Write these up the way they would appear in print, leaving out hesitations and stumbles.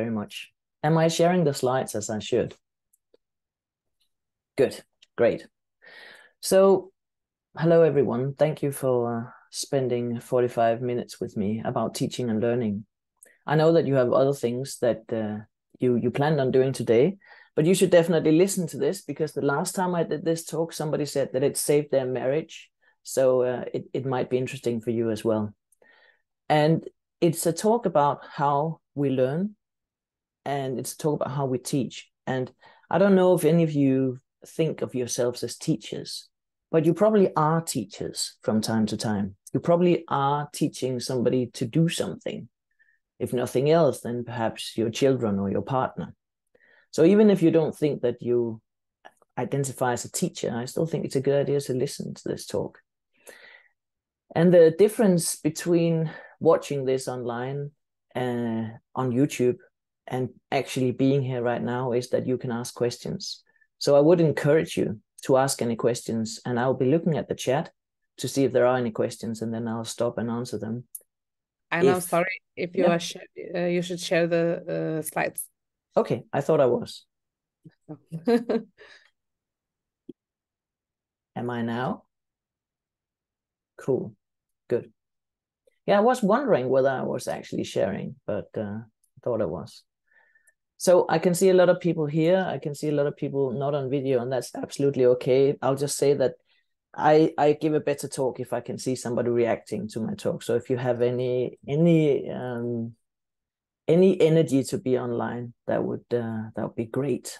very much. Am I sharing the slides as I should? Good, great. So, hello everyone. Thank you for spending 45 minutes with me about teaching and learning. I know that you have other things that you planned on doing today, but you should definitely listen to this, because the last time I did this talk, somebody said that it saved their marriage. So it might be interesting for you as well. And it's a talk about how we learn, and it's a talk about how we teach. And I don't know if any of you think of yourselves as teachers, but you probably are teachers from time to time. You probably are teaching somebody to do something. If nothing else, then perhaps your children or your partner. So even if you don't think that you identify as a teacher, I still think it's a good idea to listen to this talk. And the difference between watching this online on YouTube and actually being here right now is that you can ask questions. So I would encourage you to ask any questions, and I'll be looking at the chat to see if there are any questions, and then I'll stop and answer them. And I'm sorry, if you are you should share the slides. Okay, I thought I was. Am I now? Cool, good. Yeah, I was wondering whether I was actually sharing, but I thought I was. So I can see a lot of people here. I can see a lot of people not on video, and that's absolutely okay. I'll just say that I give a better talk if I can see somebody reacting to my talk. So if you have any energy to be online, that would be great.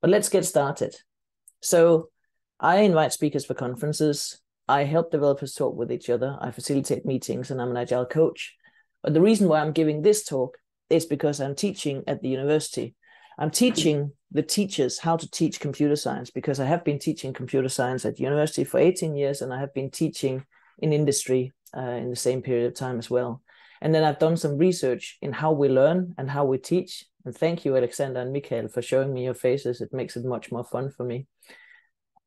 But let's get started. So I invite speakers for conferences. I help developers talk with each other. I facilitate meetings, and I'm an Agile coach. But the reason why I'm giving this talk is because I'm teaching at the university. I'm teaching the teachers how to teach computer science, because I have been teaching computer science at university for 18 years, and I have been teaching in industry in the same period of time as well. And then I've done some research in how we learn and how we teach. And thank you, Alexander and Michael, for showing me your faces. It makes it much more fun for me.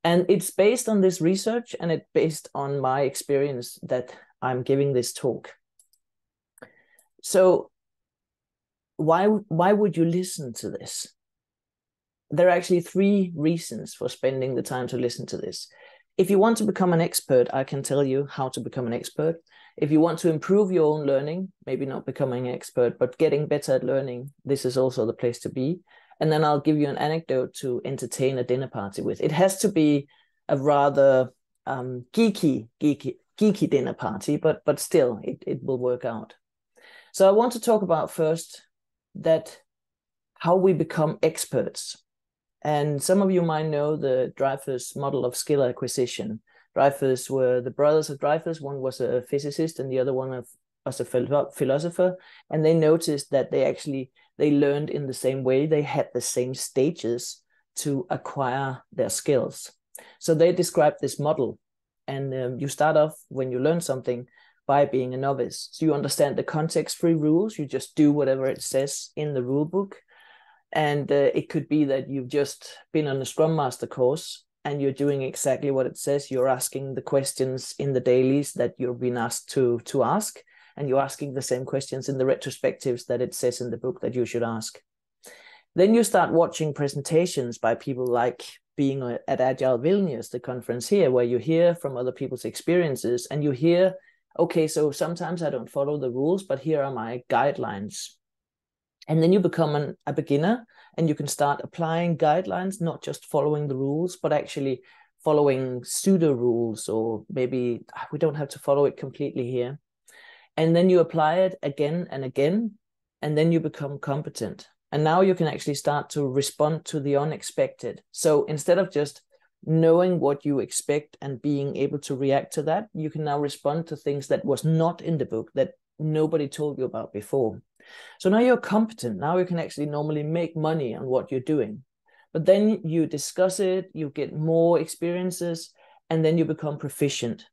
And it's based on this research, and it's based on my experience that I'm giving this talk. So why would you listen to this? There are actually 3 reasons for spending the time to listen to this. If you want to become an expert, I can tell you how to become an expert. If you want to improve your own learning, maybe not becoming an expert, but getting better at learning, this is also the place to be. And then I'll give you an anecdote to entertain a dinner party with. It has to be a rather geeky dinner party, but still, it will work out. So I want to talk about first that how we become experts. And some of you might know the Dreyfus model of skill acquisition. Dreyfus were the brothers of Dreyfus. One was a physicist and the other one was a philosopher. And they noticed that they learned in the same way. They had the same stages to acquire their skills. So they described this model. And you start off when you learn something by being a novice. So you understand the context-free rules. You just do whatever it says in the rule book. And it could be that you've just been on a Scrum Master course and you're doing exactly what it says. You're asking the questions in the dailies that you've been asked to ask. And you're asking the same questions in the retrospectives that it says in the book that you should ask. Then you start watching presentations by people like being at Agile Vilnius, the conference here, where you hear from other people's experiences and you hear, okay, so sometimes I don't follow the rules, but here are my guidelines. And then you become a beginner and you can start applying guidelines, not just following the rules, but actually following pseudo rules, or maybe we don't have to follow it completely here. And then you apply it again and again, and then you become competent. And now you can actually start to respond to the unexpected. So instead of just knowing what you expect and being able to react to that, you can now respond to things that was not in the book, that nobody told you about before. So now you're competent. Now you can actually normally make money on what you're doing. But then you discuss it, you get more experiences, and then you become proficient.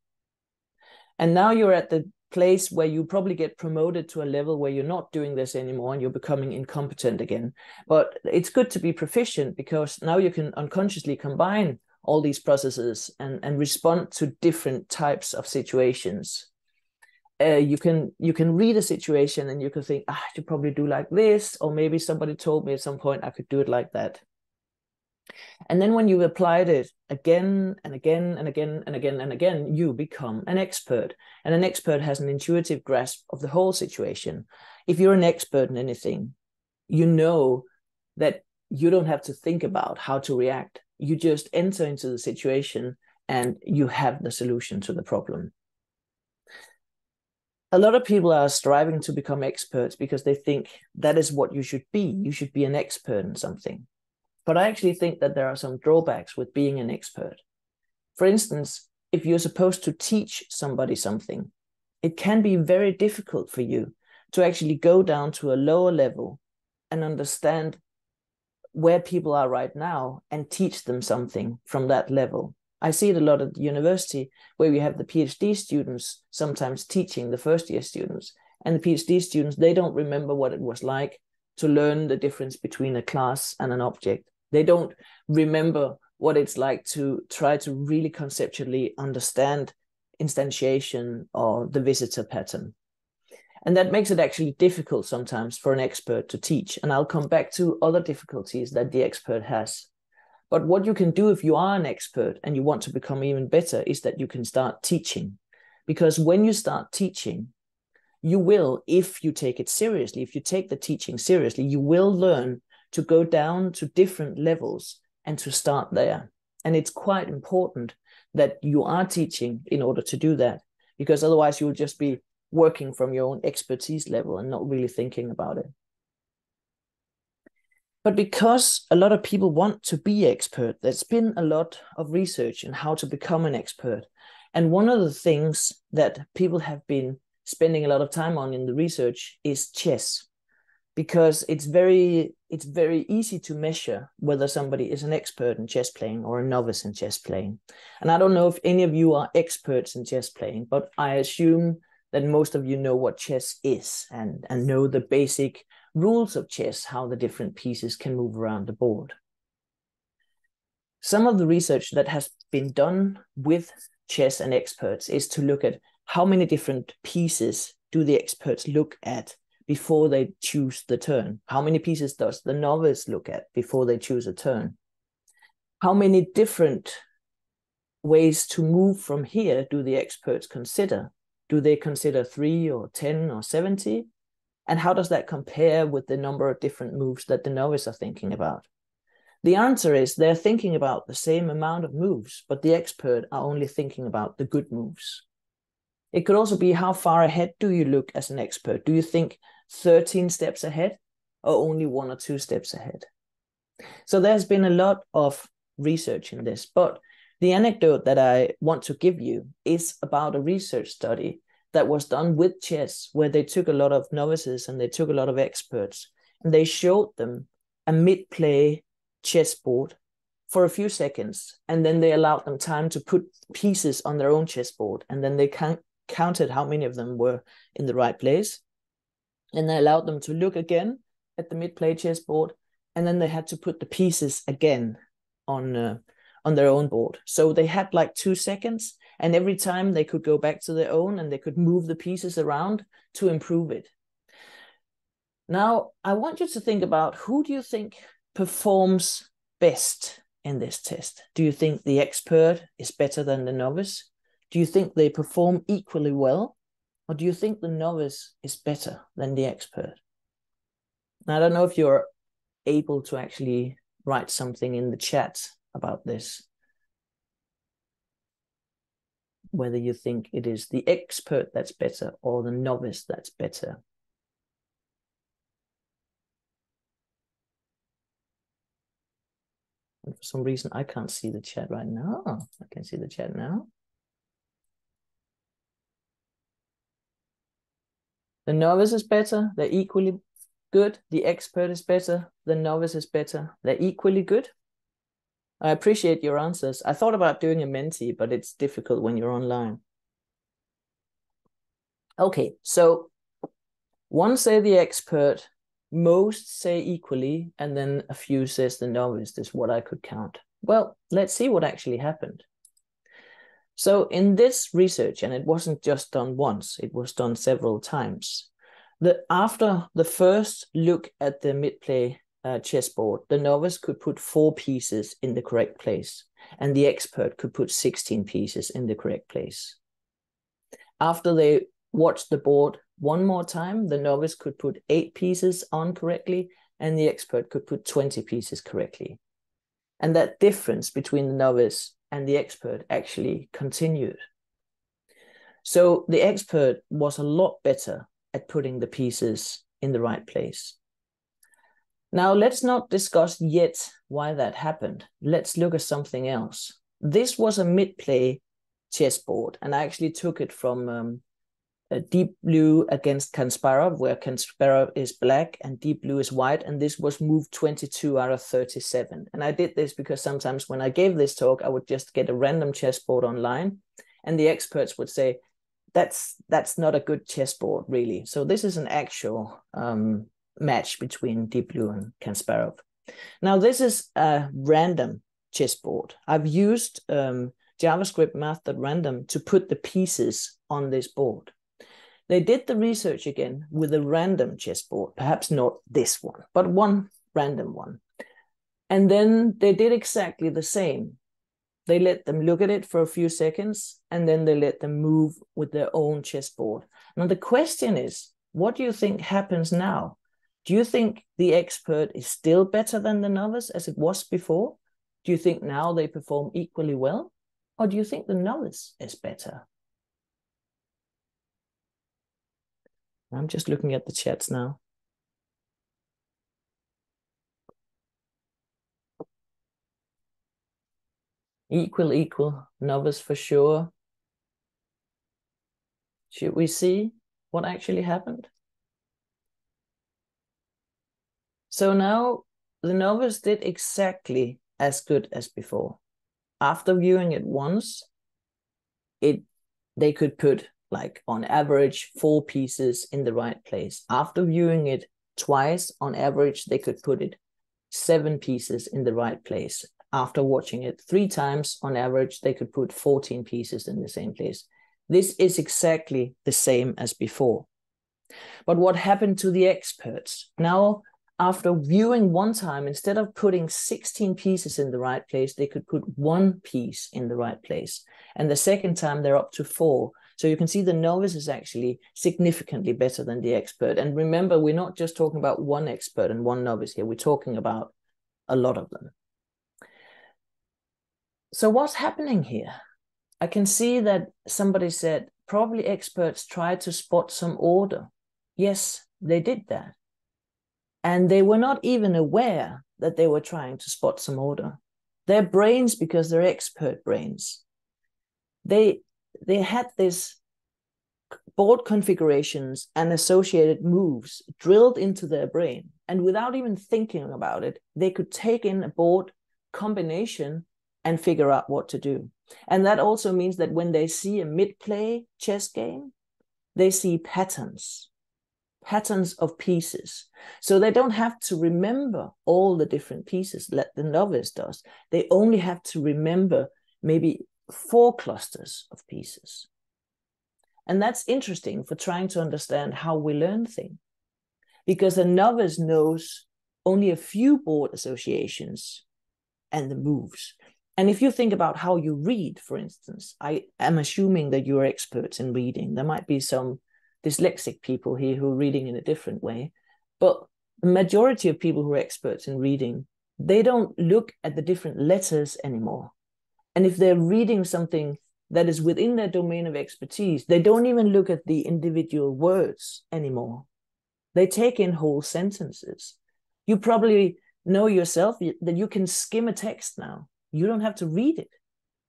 And now you're at the place where you probably get promoted to a level where you're not doing this anymore and you're becoming incompetent again. But it's good to be proficient, because now you can unconsciously combine all these processes and respond to different types of situations. you can read a situation and you can think, I should probably do like this, or maybe somebody told me at some point I could do it like that. And then when you've applied it again and again and again and again and again, you become an expert. And an expert has an intuitive grasp of the whole situation. If you're an expert in anything, you know that you don't have to think about how to react. You just enter into the situation and you have the solution to the problem. A lot of people are striving to become experts because they think that is what you should be. You should be an expert in something. But I actually think that there are some drawbacks with being an expert. For instance, if you're supposed to teach somebody something, it can be very difficult for you to actually go down to a lower level and understand where people are right now and teach them something from that level. I see it a lot at the university where we have the PhD students sometimes teaching the first year students, and the PhD students, they don't remember what it was like to learn the difference between a class and an object. They don't remember what it's like to try to really conceptually understand instantiation or the visitor pattern. And that makes it actually difficult sometimes for an expert to teach. And I'll come back to other difficulties that the expert has. But what you can do if you are an expert and you want to become even better is that you can start teaching. Because when you start teaching, you will, if you take it seriously, if you take the teaching seriously, you will learn to go down to different levels and to start there. And it's quite important that you are teaching in order to do that, because otherwise you'll just be working from your own expertise level and not really thinking about it. But because a lot of people want to be expert, there's been a lot of research in how to become an expert. And one of the things that people have been spending a lot of time on in the research is chess, because it's very easy to measure whether somebody is an expert in chess playing or a novice in chess playing. And I don't know if any of you are experts in chess playing, but I assume that most of you know what chess is and know the basic rules of chess, how the different pieces can move around the board. Some of the research that has been done with chess and experts is to look at how many different pieces do the experts look at before they choose the turn. How many pieces does the novice look at before they choose a turn? How many different ways to move from here do the experts consider? Do they consider 3 or 10 or 70? And how does that compare with the number of different moves that the novice are thinking about? The answer is they're thinking about the same amount of moves, but the expert are only thinking about the good moves. It could also be, how far ahead do you look as an expert? Do you think 13 steps ahead or only 1 or 2 steps ahead? So there's been a lot of research in this, but the anecdote that I want to give you is about a research study that was done with chess, where they took a lot of novices and they took a lot of experts, and they showed them a mid-play chessboard for a few seconds, and then they allowed them time to put pieces on their own chessboard, and then they counted how many of them were in the right place, and they allowed them to look again at the mid-play chessboard, and then they had to put the pieces again on their own board. So they had like 2 seconds, and every time they could go back to their own and they could move the pieces around to improve it. Now, I want you to think about, who do you think performs best in this test? Do you think the expert is better than the novice? Do you think they perform equally well? Or do you think the novice is better than the expert? Now, I don't know if you're able to actually write something in the chat about this, whether you think it is the expert that's better or the novice that's better. And for some reason, I can't see the chat right now. I can see the chat now. The novice is better. They're equally good. The expert is better. The novice is better. They're equally good. I appreciate your answers. I thought about doing a Menti, but it's difficult when you're online. Okay, so one say the expert, most say equally, and then a few says the novice is what I could count. Well, let's see what actually happened. So in this research, and it wasn't just done once, it was done several times, after the first look at the mid-play chessboard, the novice could put 4 pieces in the correct place, and the expert could put 16 pieces in the correct place. After they watched the board one more time, the novice could put 8 pieces on correctly, and the expert could put 20 pieces correctly. And that difference between the novice and the expert actually continued. So the expert was a lot better at putting the pieces in the right place. Now, let's not discuss yet why that happened. Let's look at something else. This was a mid-play chessboard, and I actually took it from Deep Blue against Kasparov, where Kasparov is black and Deep Blue is white, and this was move 22 out of 37. And I did this because sometimes when I gave this talk, I would just get a random chessboard online, and the experts would say, that's not a good chessboard, really. So this is an actual match between Deep Blue and Kasparov. Now, this is a random chessboard. I've used JavaScript math.random to put the pieces on this board. They did the research again with a random chessboard, perhaps not this one, but one random one. And then they did exactly the same. They let them look at it for a few seconds, and then they let them move with their own chessboard. Now, the question is, what do you think happens now? Do you think the expert is still better than the novice as it was before? Do you think now they perform equally well? Or do you think the novice is better? I'm just looking at the chats now. Equal, novice for sure. Should we see what actually happened? So now the novice did exactly as good as before. After viewing it once, they could put, like, on average 4 pieces in the right place. After viewing it twice, on average, they could put it 7 pieces in the right place. After watching it 3 times, on average, they could put 14 pieces in the same place. This is exactly the same as before. But what happened to the experts? Now, after viewing one time, instead of putting 16 pieces in the right place, they could put 1 piece in the right place. And the second time, they're up to 4. So you can see the novice is actually significantly better than the expert. And remember, we're not just talking about one expert and one novice here. We're talking about a lot of them. So what's happening here? I can see that somebody said, probably experts tried to spot some order. Yes, they did that. And they were not even aware that they were trying to spot some order. Their brains, because they're expert brains, they had this board configurations and associated moves drilled into their brain. And without even thinking about it, they could take in a board combination and figure out what to do. And that also means that when they see a mid-play chess game, they see patterns of pieces. So they don't have to remember all the different pieces that the novice does. They only have to remember maybe 4 clusters of pieces. And that's interesting for trying to understand how we learn things, because a novice knows only a few board associations and the moves. And if you think about how you read, for instance, I am assuming that you're experts in reading. There might be some dyslexic people here who are reading in a different way, but the majority of people who are experts in reading, they don't look at the different letters anymore. And if they're reading something that is within their domain of expertise, they don't even look at the individual words anymore. They take in whole sentences. You probably know yourself that you can skim a text now. You don't have to read it.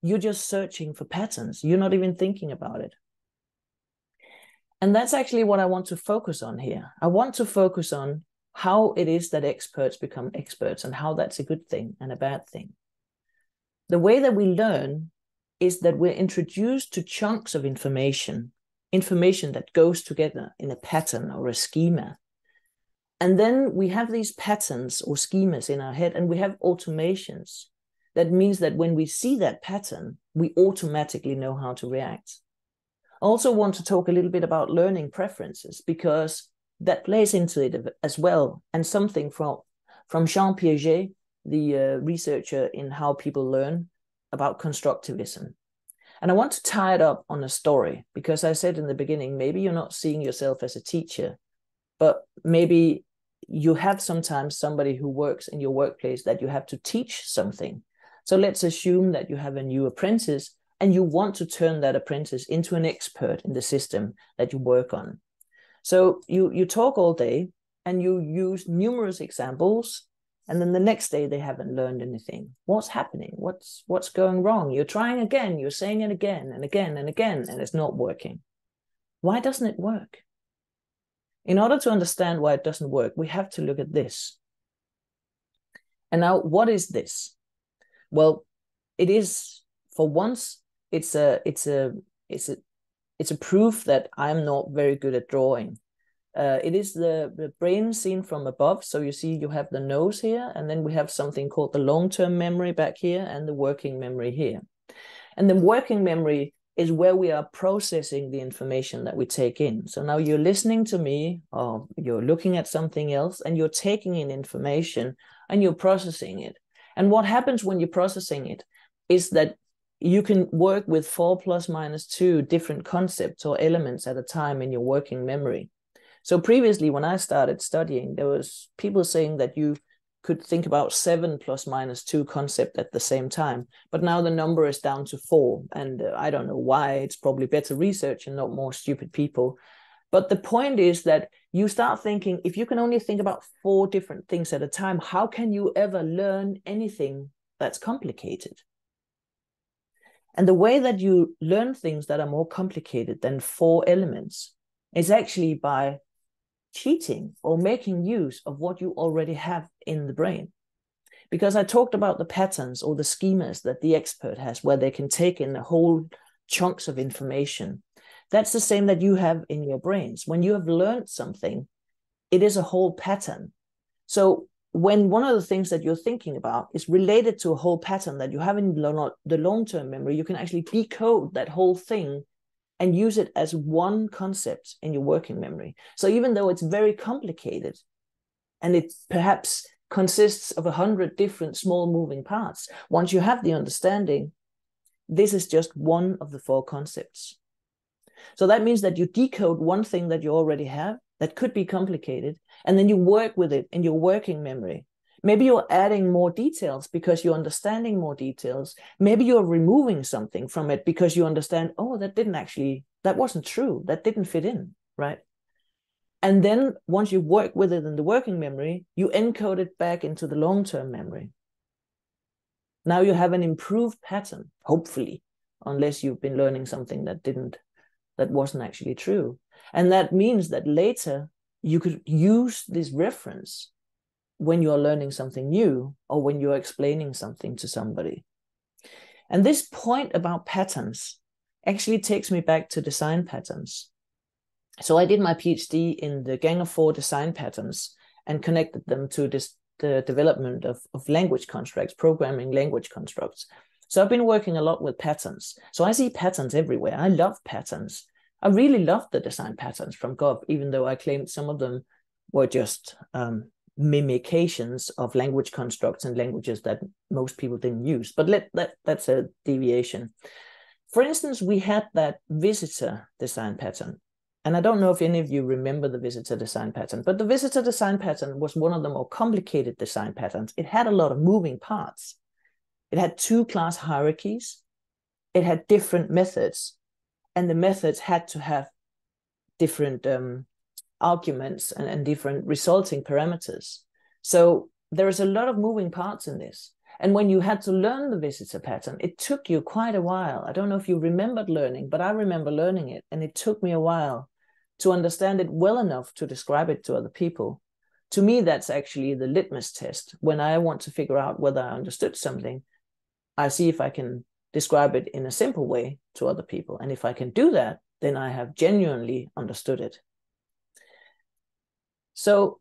You're just searching for patterns. You're not even thinking about it. And that's actually what I want to focus on here. I want to focus on how it is that experts become experts and how that's a good thing and a bad thing. The way that we learn is that we're introduced to chunks of information that goes together in a pattern or a schema. And then we have these patterns or schemas in our head, and we have automations that means that when we see that pattern, we automatically know how to react. I also want to talk a little bit about learning preferences, because that plays into it as well, and something from Jean Piaget, the researcher in how people learn, about constructivism. And I want to tie it up on a story, because I said in the beginning, maybe you're not seeing yourself as a teacher, but maybe you have sometimes somebody who works in your workplace that you have to teach something. So let's assume that you have a new apprentice and you want to turn that apprentice into an expert in the system that you work on. So you talk all day and you use numerous examples, and then the next day they haven't learned anything. What's happening? What's going wrong? You're trying again, you're saying it again and again and again, and it's not working. Why doesn't it work? In order to understand why it doesn't work, we have to look at this. And now, what is this? Well, it is, for once, it's a proof that I'm not very good at drawing. It is the brain seen from above. So you see, you have the nose here, and then we have something called the long-term memory back here, and the working memory here. And the working memory is where we are processing the information that we take in. So now you're listening to me, or you're looking at something else, and you're taking in information and you're processing it. And what happens when you're processing it is that you can work with 4 ± 2 different concepts or elements at a time in your working memory. So previously, when I started studying, there was people saying that you could think about 7 ± 2 concept at the same time. But now the number is down to 4. And I don't know why. It's probably better research and not more stupid people. But the point is that you start thinking, if you can only think about 4 different things at a time, how can you ever learn anything that's complicated? And the way that you learn things that are more complicated than 4 elements is actually by cheating or making use of what you already have in the brain. Because I talked about the patterns or the schemas that the expert has, where they can take in the whole chunks of information. That's the same that you have in your brains. When you have learned something, it is a whole pattern. So when one of the things that you're thinking about is related to a whole pattern that you have in the long-term memory, you can actually decode that whole thing and use it as one concept in your working memory. So even though it's very complicated and it perhaps consists of 100 different small moving parts, once you have the understanding, this is just one of the 4 concepts. So that means that you decode one thing that you already have that could be complicated, and then you work with it in your working memory. Maybe you're adding more details because you're understanding more details. Maybe you're removing something from it because you understand, oh, that wasn't true. That didn't fit in, right? And then once you work with it in the working memory, you encode it back into the long-term memory. Now you have an improved pattern, hopefully, unless you've been learning something that wasn't actually true. And that means that later you could use this reference when you're learning something new or when you're explaining something to somebody. And this point about patterns actually takes me back to design patterns. So I did my PhD in the Gang of 4 design patterns and connected them to the development of language constructs, programming language constructs. So I've been working a lot with patterns. So I see patterns everywhere. I love patterns. I really love the design patterns from Gov, even though I claimed some of them were just mimications of language constructs and languages that most people didn't use. But that's a deviation. For instance, we had that visitor design pattern. And I don't know if any of you remember the visitor design pattern, but the visitor design pattern was one of the more complicated design patterns. It had a lot of moving parts. It had 2 class hierarchies. It had different methods, and the methods had to have different arguments and different resulting parameters. So there is a lot of moving parts in this. And when you had to learn the visitor pattern, it took you quite a while. I don't know if you remembered learning, but I remember learning it. And it took me a while to understand it well enough to describe it to other people. To me, that's actually the litmus test. When I want to figure out whether I understood something, I see if I can describe it in a simple way to other people. And if I can do that, then I have genuinely understood it. So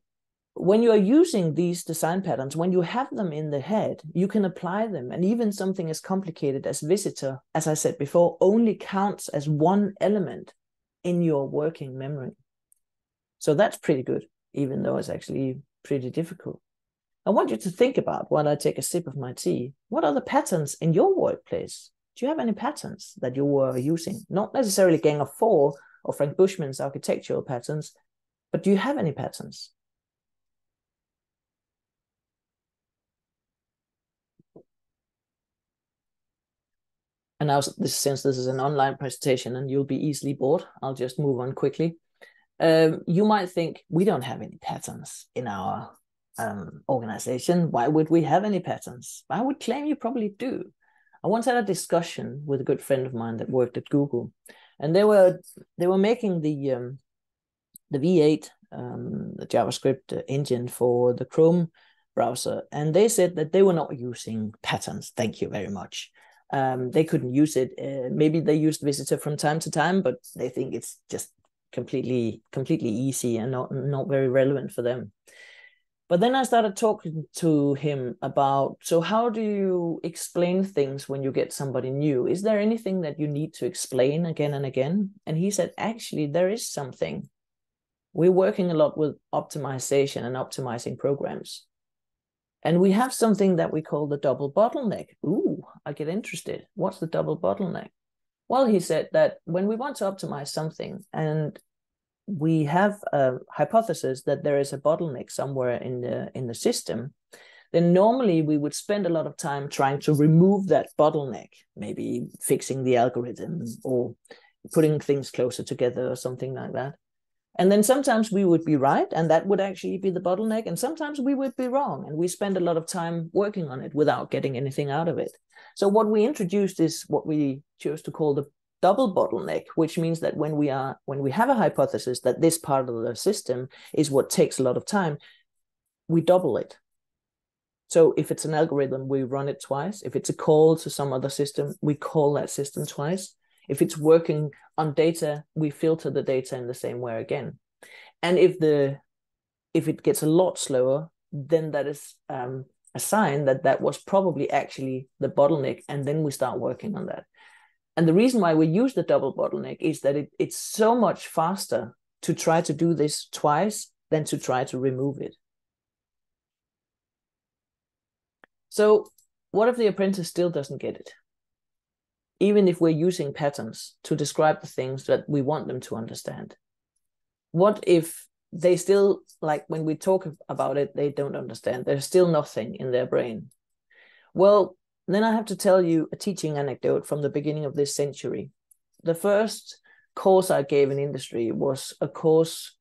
when you are using these design patterns, when you have them in the head, you can apply them. And even something as complicated as visitor, as I said before, only counts as one element in your working memory. So that's pretty good, even though it's actually pretty difficult. I want you to think about, while I take a sip of my tea, what are the patterns in your workplace? Do you have any patterns that you were using? Not necessarily Gang of Four or Frank Bushman's architectural patterns, but do you have any patterns? And now, since this is an online presentation and you'll be easily bored, I'll just move on quickly. You might think, we don't have any patterns in our organization. Why would we have any patterns? I would claim you probably do. I once had a discussion with a good friend of mine that worked at Google, and they were making the V8, the JavaScript engine for the Chrome browser, and they said that they were not using patterns. Thank you very much. They couldn't use it. Maybe they used Visitor from time to time, but they think it's just completely easy and not very relevant for them. But then I started talking to him about, so how do you explain things when you get somebody new? Is there anything that you need to explain again and again? And he said, actually, there is something. We're working a lot with optimization and optimizing programs. And we have something that we call the double bottleneck. Ooh, I get interested. What's the double bottleneck? Well, he said that when we want to optimize something and we have a hypothesis that there is a bottleneck somewhere in the system, then normally we would spend a lot of time trying to remove that bottleneck, maybe fixing the algorithm or putting things closer together or something like that. And then sometimes we would be right, and that would actually be the bottleneck. And sometimes we would be wrong, and we spend a lot of time working on it without getting anything out of it. So what we introduced is what we chose to call the double bottleneck, which means that when we have a hypothesis that this part of the system is what takes a lot of time, we double it. So if it's an algorithm, we run it twice. If it's a call to some other system, we call that system twice. If it's working on data, we filter the data in the same way again. And if it gets a lot slower, then that is a sign that that was probably actually the bottleneck, and then we start working on that. And the reason why we use the double bottleneck is that it's so much faster to try to do this twice than to try to remove it. So what if the apprentice still doesn't get it? Even if we're using patterns to describe the things that we want them to understand. What if they still, like when we talk about it, they don't understand? There's still nothing in their brain. Well, then I have to tell you a teaching anecdote from the beginning of this century. The first course I gave in industry was a course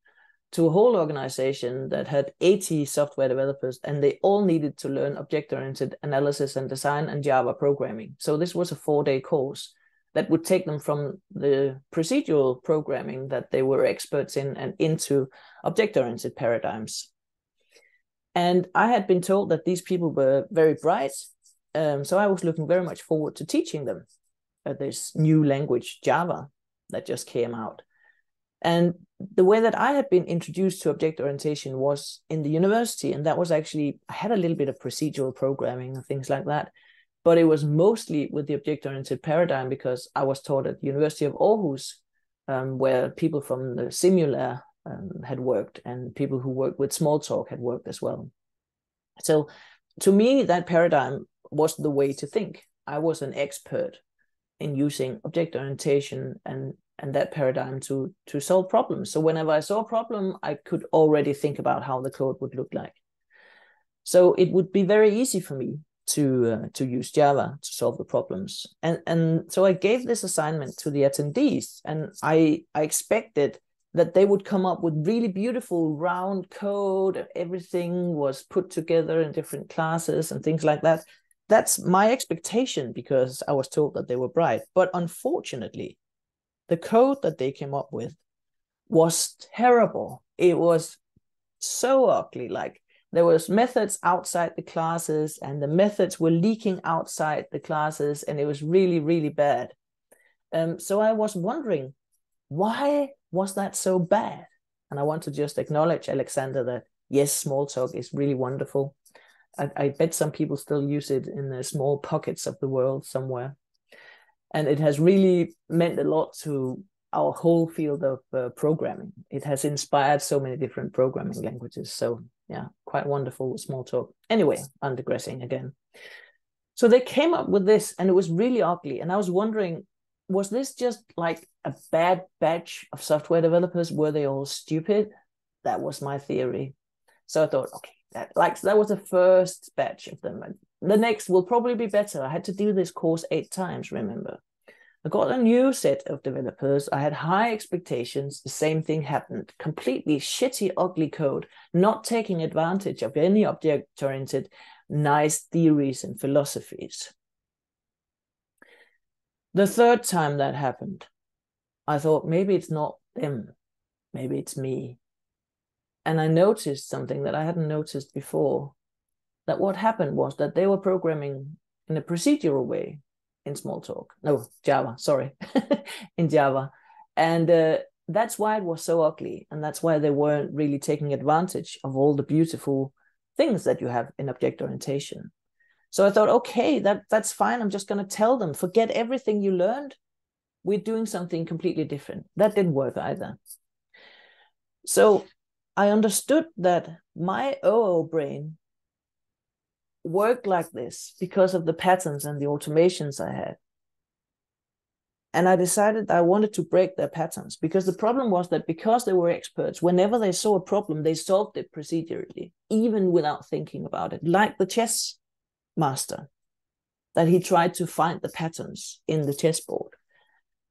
to a whole organization that had 80 software developers, and they all needed to learn object-oriented analysis and design and Java programming. So this was a 4-day course that would take them from the procedural programming that they were experts in and into object-oriented paradigms. And I had been told that these people were very bright, so I was looking very much forward to teaching them this new language, Java, that just came out. And the way that I had been introduced to object orientation was in the university, and that was actually, I had a little bit of procedural programming and things like that, but it was mostly with the object-oriented paradigm because I was taught at the University of Aarhus, where people from the Simula had worked, and people who worked with Smalltalk had worked as well. So to me, that paradigm was the way to think. I was an expert in using object orientation and that paradigm to solve problems. So whenever I saw a problem, I could already think about how the code would look like. So it would be very easy for me to use Java to solve the problems. And so I gave this assignment to the attendees, and I expected that they would come up with really beautiful round code. Everything was put together in different classes and things like that. That's my expectation because I was told that they were bright. But unfortunately, the code that they came up with was terrible. It was so ugly. Like there was methods outside the classes, and the methods were leaking outside the classes, and it was really, really bad. So I was wondering, why was that so bad? And I want to just acknowledge, Alexander, that yes, small talk is really wonderful. I bet some people still use it in the small pockets of the world somewhere. And it has really meant a lot to our whole field of programming. It has inspired so many different programming languages. So yeah, quite wonderful small talk. Anyway, I'm digressing again. So they came up with this, and it was really ugly. And I was wondering, was this just like a bad batch of software developers? Were they all stupid? That was my theory. So I thought, okay, that was the first batch of them. The next will probably be better. I had to do this course 8 times, remember. I got a new set of developers. I had high expectations. The same thing happened. Completely shitty, ugly code, not taking advantage of any object-oriented nice theories and philosophies. The third time that happened, I thought maybe it's not them, maybe it's me. And I noticed something that I hadn't noticed before, that what happened was that they were programming in a procedural way in Java, sorry, in Java. And that's why it was so ugly. And that's why they weren't really taking advantage of all the beautiful things that you have in object orientation. So I thought, okay, that's fine. I'm just going to tell them, forget everything you learned. We're doing something completely different. That didn't work either. So I understood that my OO brain worked like this because of the patterns and the automations I had. And I decided I wanted to break their patterns, because the problem was that because they were experts, whenever they saw a problem, they solved it procedurally, even without thinking about it, like the chess master, that he tried to find the patterns in the chessboard.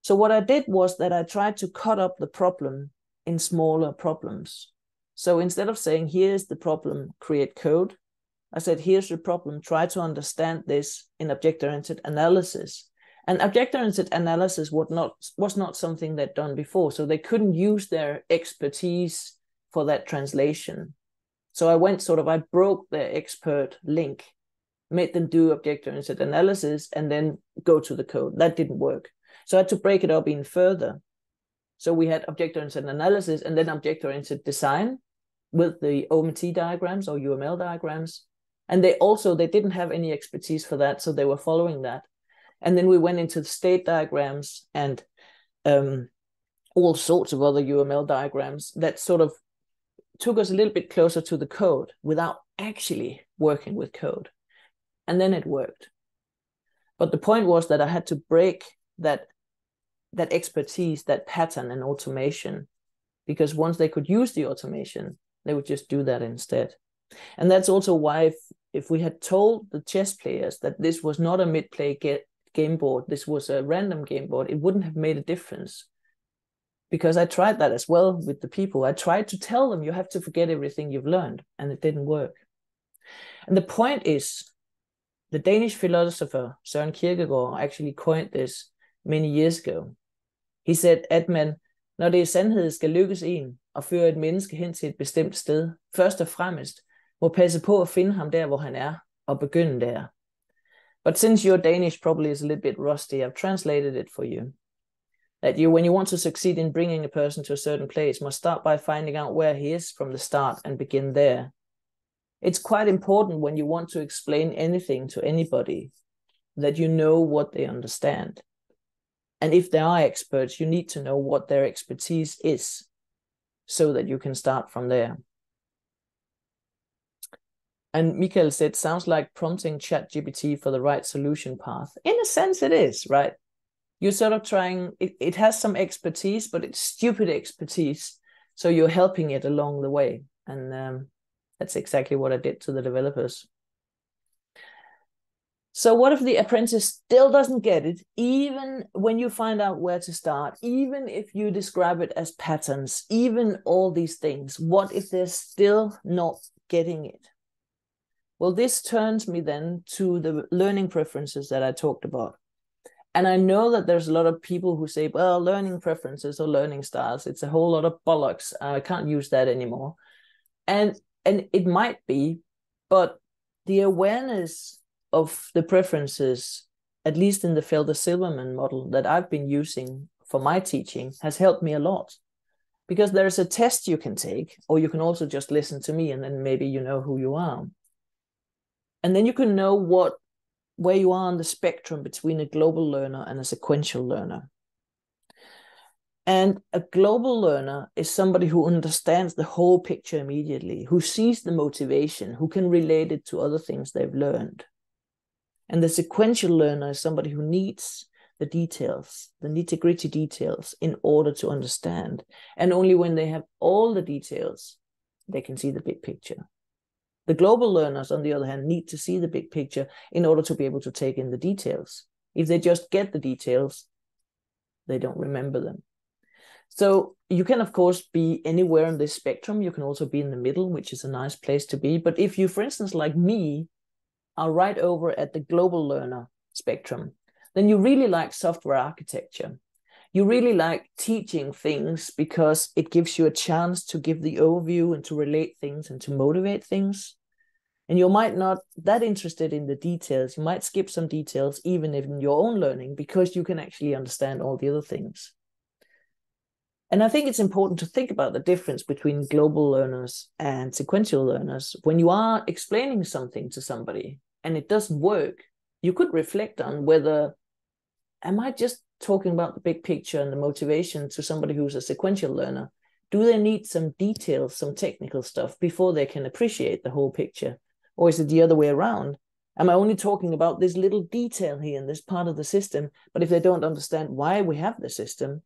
So what I did was that I tried to cut up the problem in smaller problems. So instead of saying, here's the problem, create code, I said, here's the problem, try to understand this in object-oriented analysis. And object-oriented analysis was not something they'd done before, so they couldn't use their expertise for that translation. So I broke their expert link, made them do object-oriented analysis, and then go to the code. That didn't work. So I had to break it up even further. So we had object-oriented analysis and then object-oriented design with the OMT diagrams or UML diagrams. And they didn't have any expertise for that, so they were following that. And then we went into the state diagrams and all sorts of other UML diagrams that sort of took us a little bit closer to the code without actually working with code. And then it worked. But the point was that I had to break that expertise, that pattern and automation, because once they could use the automation, they would just do that instead. And that's also why if we had told the chess players that this was not a mid-play game board, this was a random game board, it wouldn't have made a difference. Because I tried that as well with the people. I tried to tell them, you have to forget everything you've learned, and it didn't work. And the point is, the Danish philosopher Søren Kierkegaard actually coined this many years ago. He said, at man, når det i sandhed skal lykkes en at føre et menneske hen til et bestemt sted, først og fremmest må passe på at finde ham der, hvor han er, og begynde der. But since your Danish probably is a little bit rusty, I've translated it for you. That when you want to succeed in bringing a person to a certain place, must start by finding out where he is from the start and begin there. It's quite important when you want to explain anything to anybody that you know what they understand. And if they are experts, you need to know what their expertise is so that you can start from there. And Michael said, sounds like prompting ChatGPT for the right solution path. In a sense, it is, right? You're sort of trying, it has some expertise, but it's stupid expertise. So you're helping it along the way. And that's exactly what I did to the developers. So what if the apprentice still doesn't get it, even when you find out where to start, even if you describe it as patterns, even all these things? What if they're still not getting it? Well, this turns me then to the learning preferences that I talked about. And I know that there's a lot of people who say, well, learning preferences or learning styles, it's a whole lot of bollocks. I can't use that anymore. And it might be, but the awareness of the preferences, at least in the Felder-Silverman model that I've been using for my teaching, has helped me a lot. Because there's a test you can take, or you can also just listen to me, and then maybe you know who you are. And then you can know where you are on the spectrum between a global learner and a sequential learner. And a global learner is somebody who understands the whole picture immediately, who sees the motivation, who can relate it to other things they've learned. And the sequential learner is somebody who needs the details, the nitty-gritty details, in order to understand. And only when they have all the details, they can see the big picture. The global learners, on the other hand, need to see the big picture in order to be able to take in the details. If they just get the details, they don't remember them. So you can, of course, be anywhere on this spectrum. You can also be in the middle, which is a nice place to be. But if you, for instance, like me, are right over at the global learner spectrum, then you really like software architecture. You really like teaching things because it gives you a chance to give the overview and to relate things and to motivate things. And you might not that interested in the details. You might skip some details, even in your own learning, because you can actually understand all the other things. And I think it's important to think about the difference between global learners and sequential learners. When you are explaining something to somebody and it doesn't work, you could reflect on whether, am I just talking about the big picture and the motivation to somebody who's a sequential learner? Do they need some details, some technical stuff before they can appreciate the whole picture? Or is it the other way around? Am I only talking about this little detail here in this part of the system? But if they don't understand why we have the system,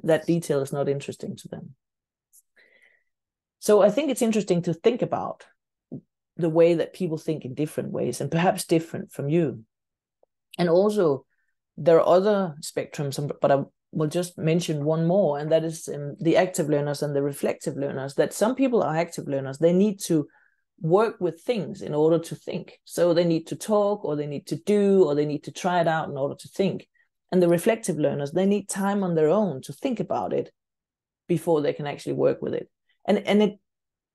that detail is not interesting to them. So I think it's interesting to think about the way that people think in different ways, and perhaps different from you. And also, there are other spectrums, but I will just mention one more, and that is the active learners and the reflective learners. That some people are active learners. They need to work with things in order to think. So they need to talk, or they need to do, or they need to try it out in order to think. And the reflective learners, they need time on their own to think about it before they can actually work with it. And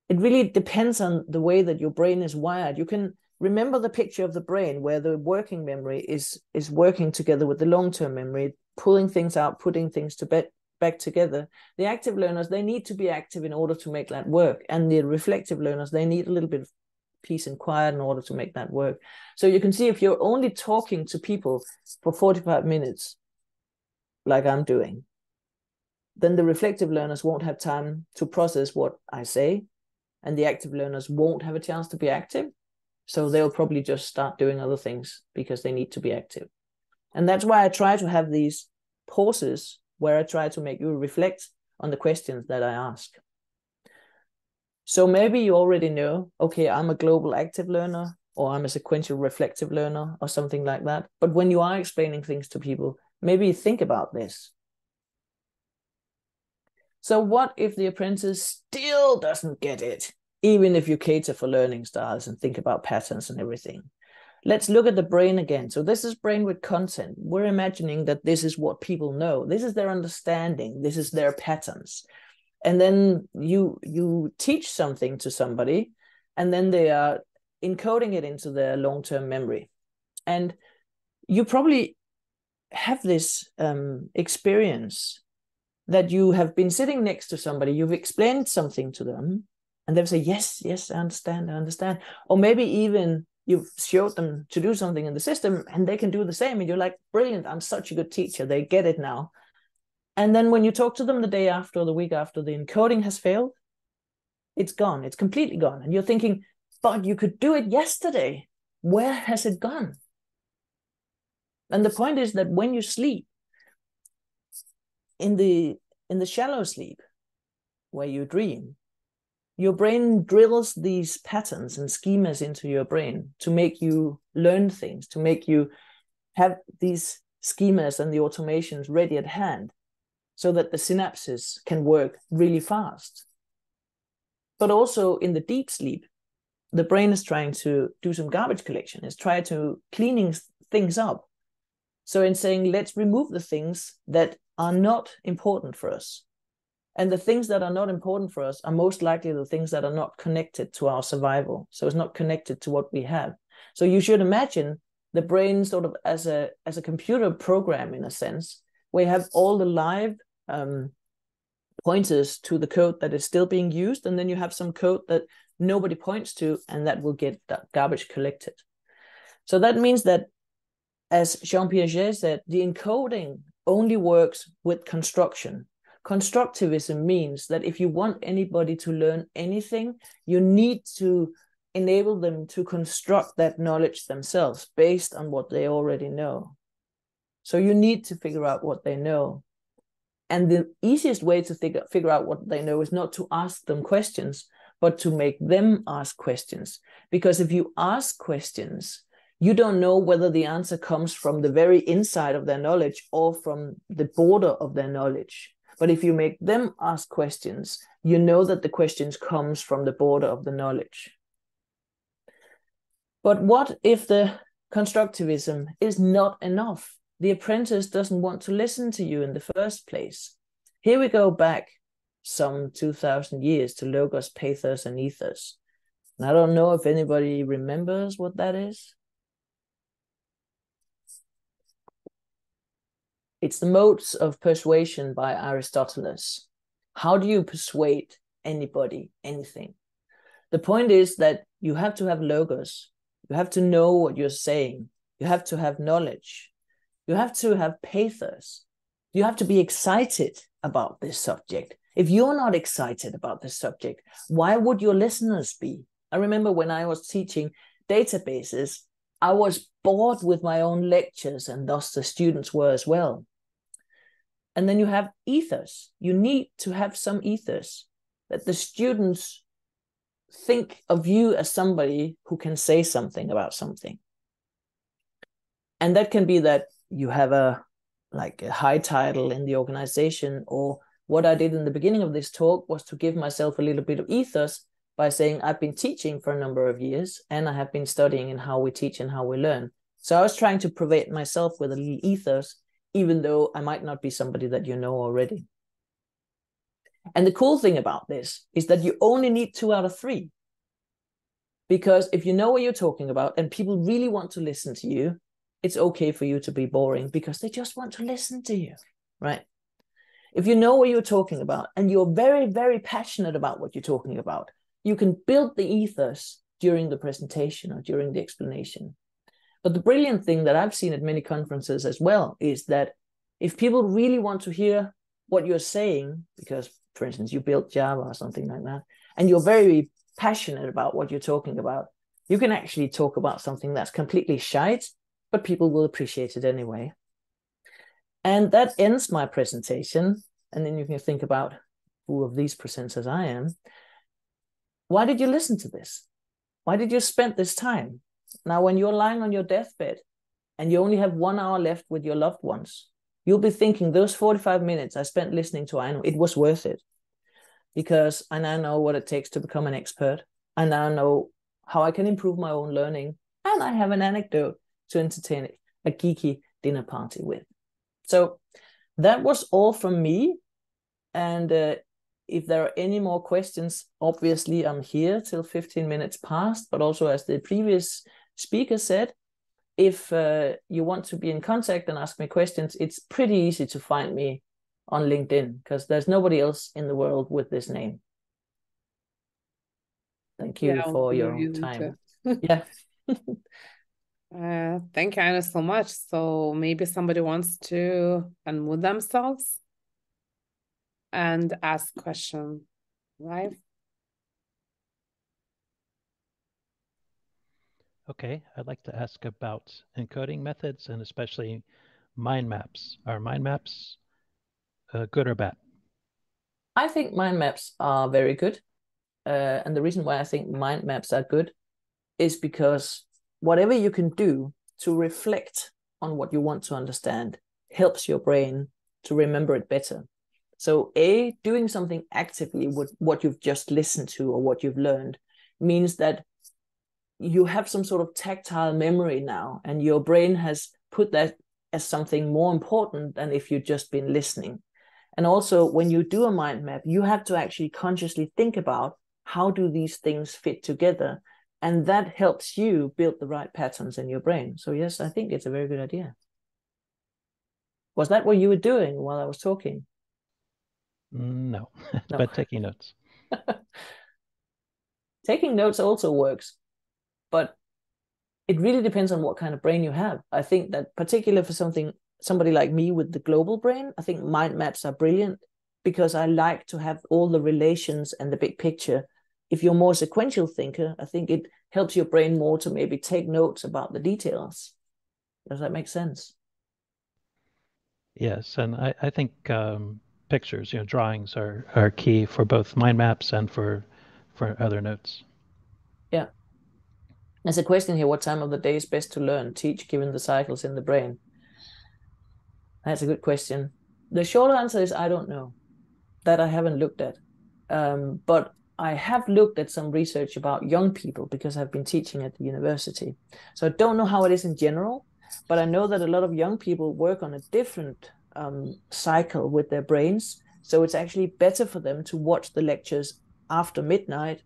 it really depends on the way that your brain is wired. You can remember the picture of the brain where the working memory is working together with the long-term memory, pulling things out, putting things back together. The active learners, they need to be active in order to make that work. And the reflective learners, they need a little bit of peace and quiet in order to make that work. So you can see, if you're only talking to people for 45 minutes, like I'm doing, then the reflective learners won't have time to process what I say, and the active learners won't have a chance to be active. So they'll probably just start doing other things because they need to be active. And that's why I try to have these pauses where I try to make you reflect on the questions that I ask. So maybe you already know, okay, I'm a global active learner, or I'm a sequential reflective learner, or something like that. But when you are explaining things to people, maybe think about this. So what if the apprentice still doesn't get it, even if you cater for learning styles and think about patterns and everything? Let's look at the brain again. So this is brain with content. We're imagining that this is what people know. This is their understanding. This is their patterns. And then you teach something to somebody, and then they are encoding it into their long-term memory. And you probably have this experience that you have been sitting next to somebody, you've explained something to them, and they'll say, yes, I understand. Or maybe even you've showed them to do something in the system and they can do the same. And you're like, brilliant, I'm such a good teacher. They get it now. And then when you talk to them the day after or the week after, the encoding has failed. It's gone. It's completely gone. And you're thinking, but you could do it yesterday. Where has it gone? And the point is that when you sleep, in the shallow sleep, where you dream, your brain drills these patterns and schemas into your brain to make you learn things, to make you have these schemas and the automations ready at hand, so that the synapses can work really fast. But also in the deep sleep, the brain is trying to do some garbage collection. It's trying to cleaning things up. So in saying, let's remove the things that are not important for us. And the things that are not important for us are most likely the things that are not connected to our survival. So it's not connected to what we have. So you should imagine the brain sort of as a computer program, in a sense, where you have all the live pointers to the code that is still being used, and then you have some code that nobody points to, and that will get garbage collected. So that means that, as Jean Piaget said, the encoding only works with construction. Constructivism means that if you want anybody to learn anything, you need to enable them to construct that knowledge themselves based on what they already know. So you need to figure out what they know. And the easiest way to figure out what they know is not to ask them questions, but to make them ask questions. Because if you ask questions, you don't know whether the answer comes from the very inside of their knowledge or from the border of their knowledge. But if you make them ask questions, you know that the questions comes from the border of the knowledge. But what if the constructivism is not enough? The apprentice doesn't want to listen to you in the first place. Here we go back some 2,000 years to logos, pathos, and ethos. And I don't know if anybody remembers what that is. It's the modes of persuasion by Aristotle. How do you persuade anybody, anything? The point is that you have to have logos. You have to know what you're saying. You have to have knowledge. You have to have pathos. You have to be excited about this subject. If you're not excited about this subject, why would your listeners be? I remember when I was teaching databases, I was bored with my own lectures, and thus the students were as well. And then you have ethos. You need to have some ethos, that the students think of you as somebody who can say something about something. And that can be that you have a high title in the organization, or what I did in the beginning of this talk was to give myself a little bit of ethos by saying I've been teaching for a number of years, and I have been studying in how we teach and how we learn. So I was trying to provide myself with a little ethos, even though I might not be somebody that you know already. And the cool thing about this is that you only need 2 out of 3. Because if you know what you're talking about and people really want to listen to you, it's okay for you to be boring because they just want to listen to you, right? If you know what you're talking about and you're very, very passionate about what you're talking about, you can build the ethos during the presentation or during the explanation. But the brilliant thing that I've seen at many conferences as well is that if people really want to hear what you're saying, because, for instance, you built Java or something like that, and you're very passionate about what you're talking about, you can actually talk about something that's completely shite, but people will appreciate it anyway. And that ends my presentation. And then you can think about who of these presenters I am. Why did you listen to this? Why did you spend this time? Now, when you're lying on your deathbed and you only have 1 hour left with your loved ones, you'll be thinking those 45 minutes I spent listening to Aino, it was worth it. Because I now know what it takes to become an expert. I now know how I can improve my own learning. And I have an anecdote to entertain a geeky dinner party with. So that was all from me. And if there are any more questions, obviously I'm here till 15 minutes past. But also, as the previous speaker said, if you want to be in contact and ask me questions, it's pretty easy to find me on LinkedIn because there's nobody else in the world with this name. Thank you for your time. Yeah. Thank you, Anna, so much. So maybe somebody wants to unmute themselves and ask a question, right? Okay, I'd like to ask about encoding methods and especially mind maps. Are mind maps good or bad? I think mind maps are very good. And the reason why I think mind maps are good is because whatever you can do to reflect on what you want to understand helps your brain to remember it better. So doing something actively with what you've just listened to or what you've learned means that you have some sort of tactile memory now, and your brain has put that as something more important than if you'd just been listening. And also, when you do a mind map, you have to actually consciously think about how do these things fit together, and that helps you build the right patterns in your brain. So yes, I think it's a very good idea. Was that what you were doing while I was talking? No, No. but taking notes. Taking notes also works, but it really depends on what kind of brain you have. I think that particularly for somebody like me with the global brain, I think mind maps are brilliant because I like to have all the relations and the big picture. If you're more sequential thinker, I think it helps your brain more to maybe take notes about the details. Does that make sense? Yes, and I think pictures, drawings are key for both mind maps and for other notes. Yeah. There's a question here, what time of the day is best to learn, teach, given the cycles in the brain? That's a good question. The short answer is I don't know. That I haven't looked at. But I have looked at some research about young people because I've been teaching at the university. So I don't know how it is in general, but I know that a lot of young people work on a different cycle with their brains. So it's actually better for them to watch the lectures after midnight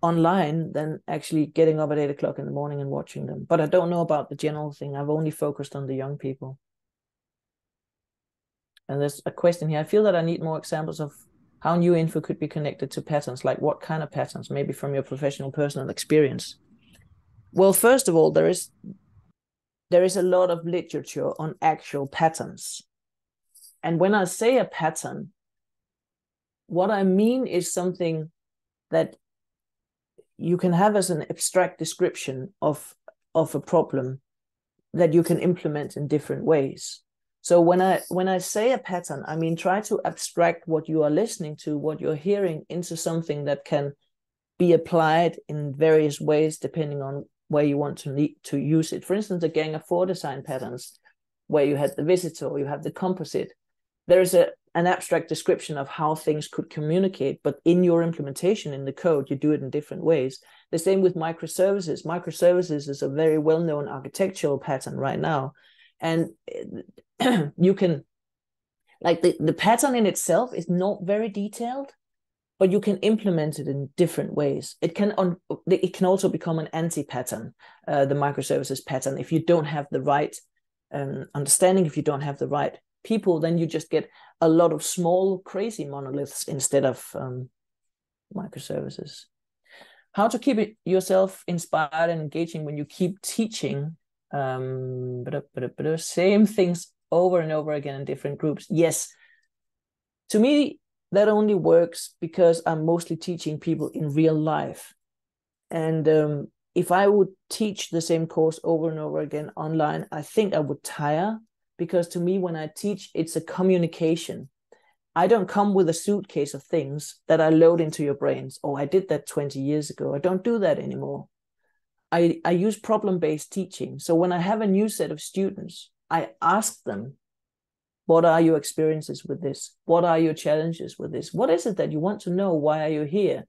online than actually getting up at 8 o'clock in the morning and watching them. But I don't know about the general thing. I've only focused on the young people. And there's a question here. I feel that I need more examples of how new info could be connected to patterns, like what kind of patterns, maybe from your professional personal experience. Well, first of all, there is a lot of literature on actual patterns. And when I say a pattern, what I mean is something that you can have as an abstract description of a problem that you can implement in different ways. So when I say a pattern, I mean try to abstract what you are listening to, what you're hearing, into something that can be applied in various ways depending on where you want to use it. For instance, a gang of four design patterns, where you had the visitor, you have the composite. There is an abstract description of how things could communicate, but in your implementation in the code, you do it in different ways. The same with microservices. Microservices is a very well-known architectural pattern right now. And you can, like the pattern in itself is not very detailed, but you can implement it in different ways. It can also become an anti-pattern, the microservices pattern. If you don't have the right understanding, if you don't have the right people, then you just get a lot of small, crazy monoliths instead of microservices. How to keep yourself inspired and engaging when you keep teaching same things over and over again in different groups? Yes. To me, that only works because I'm mostly teaching people in real life. And if I would teach the same course over and over again online, I think I would tire, because to me, when I teach, it's a communication. I don't come with a suitcase of things that I load into your brains. Oh, I did that 20 years ago. I don't do that anymore. I use problem-based teaching. So when I have a new set of students, I ask them, what are your experiences with this? What are your challenges with this? What is it that you want to know? Why are you here?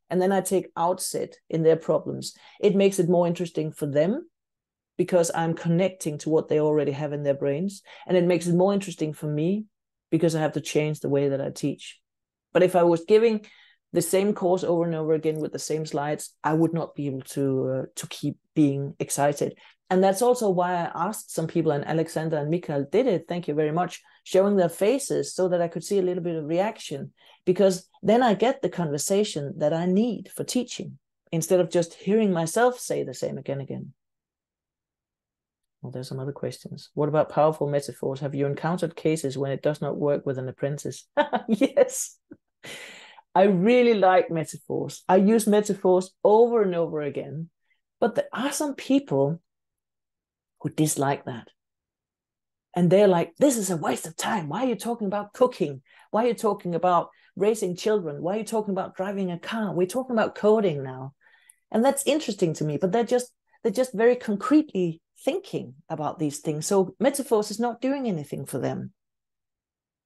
And then I take outset in their problems. It makes it more interesting for them because I'm connecting to what they already have in their brains. And it makes it more interesting for me because I have to change the way that I teach. But if I was giving the same course over and over again with the same slides, I would not be able to keep being excited. And that's also why I asked some people, and Alexander and Mikael did it, thank you very much, showing their faces so that I could see a little bit of reaction, because then I get the conversation that I need for teaching instead of just hearing myself say the same again. Well, there's some other questions. What about powerful metaphors? Have you encountered cases when it does not work with an apprentice? Yes. I really like metaphors. I use metaphors over and over again, but there are some people who dislike that. And they're like, this is a waste of time. Why are you talking about cooking? Why are you talking about raising children? Why are you talking about driving a car? We're talking about coding now. And that's interesting to me, but they're just very concretely thinking about these things. So metaphors is not doing anything for them.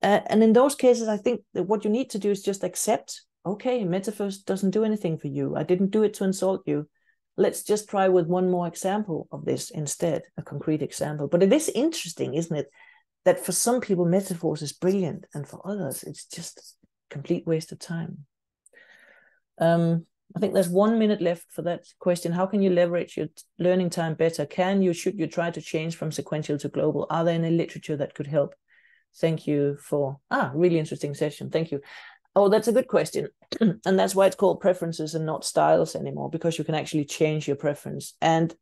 And in those cases, I think that what you need to do is just accept, okay, metaphors doesn't do anything for you. I didn't do it to insult you. Let's just try with one more example of this instead, a concrete example. But it is interesting, isn't it, that for some people, metaphors is brilliant, and for others, it's just a complete waste of time. I think there's 1 minute left for that question. How can you leverage your learning time better? Should you try to change from sequential to global? Are there any literature that could help? Thank you for really interesting session. Thank you. Oh, that's a good question. And that's why it's called preferences and not styles anymore, because you can actually change your preference. And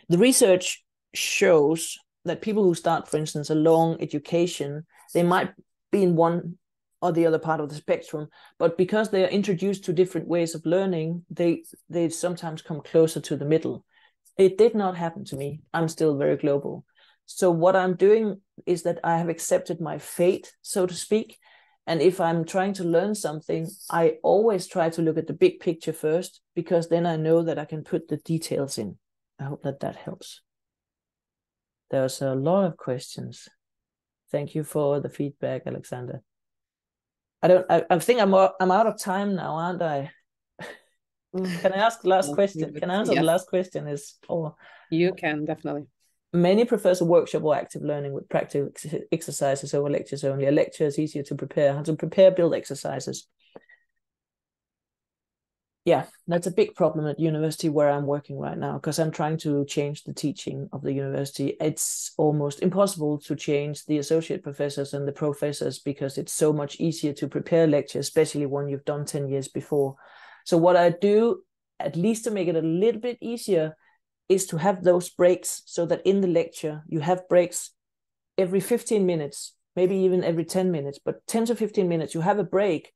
the research shows that people who start, for instance, a long education, they might be in one or the other part of the spectrum, but because they are introduced to different ways of learning, they sometimes come closer to the middle. It did not happen to me. I'm still very global. So what I'm doing is that I have accepted my fate, so to speak. And if I'm trying to learn something, I always try to look at the big picture first, because then I know that I can put the details in. I hope that helps. There's a lot of questions. Thank you for the feedback, Alexander. I think I'm out of time now, aren't I? Can I ask the last question? Can I answer the last question? You can, definitely. Many prefers a workshop or active learning with practical exercises over lectures only. A lecture is easier to prepare. How to prepare build exercises. Yeah, that's a big problem at university where I'm working right now, because I'm trying to change the teaching of the university. It's almost impossible to change the associate professors and the professors, because it's so much easier to prepare lectures, especially when you've done 10 years before. So what I do, at least to make it a little bit easier, is to have those breaks, so that in the lecture you have breaks every 15 minutes, maybe even every 10 minutes, but 10 to 15 minutes, you have a break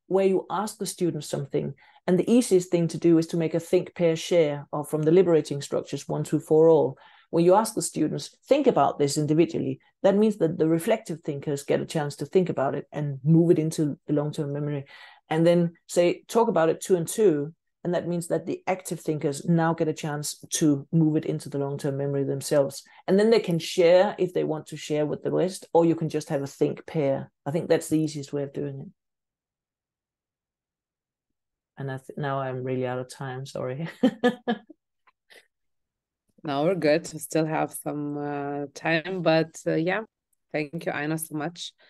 where you ask the students something. And the easiest thing to do is to make a think, pair, share, or from the liberating structures 1, 2, 4, all. When you ask the students, think about this individually, that means that the reflective thinkers get a chance to think about it and move it into the long-term memory. And then say, talk about it 2 and 2. And that means that the active thinkers now get a chance to move it into the long-term memory themselves. And then they can share if they want to share with the rest, or you can just have a think pair. I think that's the easiest way of doing it. And now I'm really out of time, sorry. No, we're good. We still have some time, but yeah, thank you, Aino, so much.